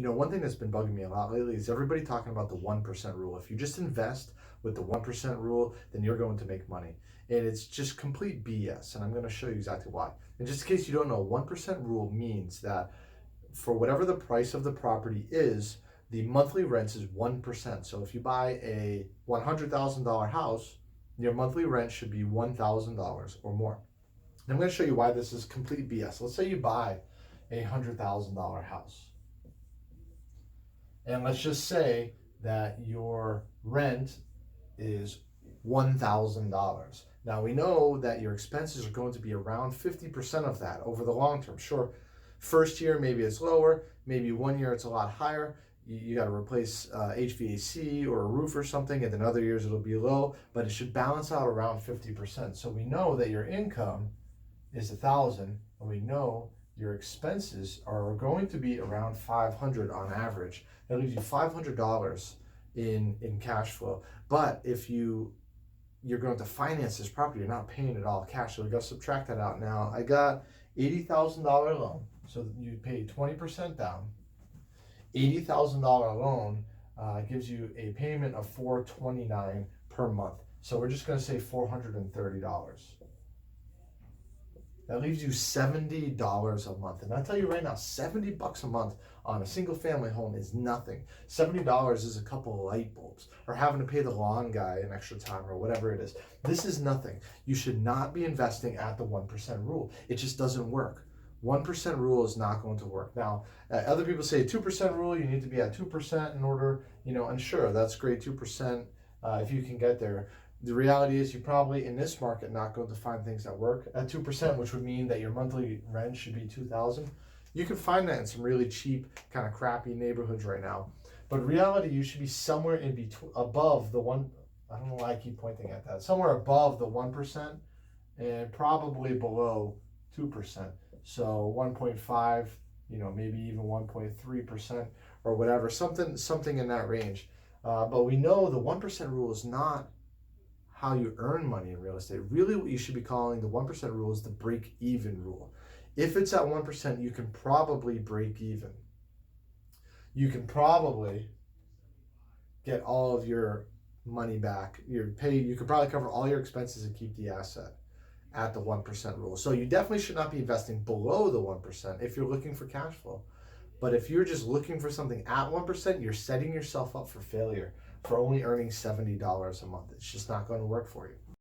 One thing that's been bugging me a lot lately is everybody talking about the 1% rule. If you just invest with the 1% rule, then you're going to make money. And it's just complete BS. And I'm going to show you exactly why. And just in case you don't know, 1% rule means that for whatever the price of the property is, the monthly rent is 1%. So if you buy a $100,000 house, your monthly rent should be $1,000 or more. And I'm going to show you why this is complete BS. Let's say you buy a $100,000 house. And let's just say that your rent is $1,000. Now we know that your expenses are going to be around 50% of that over the long term. Sure, first year maybe it's lower, maybe 1 year it's a lot higher. You got to replace HVAC or a roof or something, and then other years it'll be low, but it should balance out around 50%. So we know that your income is 1,000, and we know your expenses are going to be around 500 on average. That leaves you $500 in cash flow. But if you're going to finance this property, you're not paying it all cash. So we got to subtract that out. Now I got $80,000 loan, so you pay 20% down. $80,000 loan gives you a payment of $429 per month. So we're just going to say $430. That leaves you $70 a month. And I tell you right now, $70 a month on a single family home is nothing. $70 is a couple of light bulbs or having to pay the lawn guy an extra time or whatever it is. This is nothing. You should not be investing at the 1% rule. It just doesn't work. 1% rule is not going to work. Now, other people say 2% rule, you need to be at 2% in order, and sure, that's great, 2% if you can get there. The reality is you're probably in this market not going to find things that work at 2%, which would mean that your monthly rent should be $2,000. You can find that in some really cheap, kind of crappy neighborhoods right now. But reality, you should be somewhere in between, above the one. I don't know why I keep pointing at that. Somewhere above the 1% and probably below 2%. So 1.5, maybe even 1.3% or whatever, something in that range. But we know the 1% rule is not how you earn money in real estate. Really, what you should be calling the 1% rule is the break-even rule. If it's at 1%, you can probably break even. You can probably get all of your money back. You could probably cover all your expenses and keep the asset at the 1% rule. So you definitely should not be investing below the 1% if you're looking for cash flow. But if you're just looking for something at 1%, you're setting yourself up for failure for only earning $70 a month. It's just not going to work for you.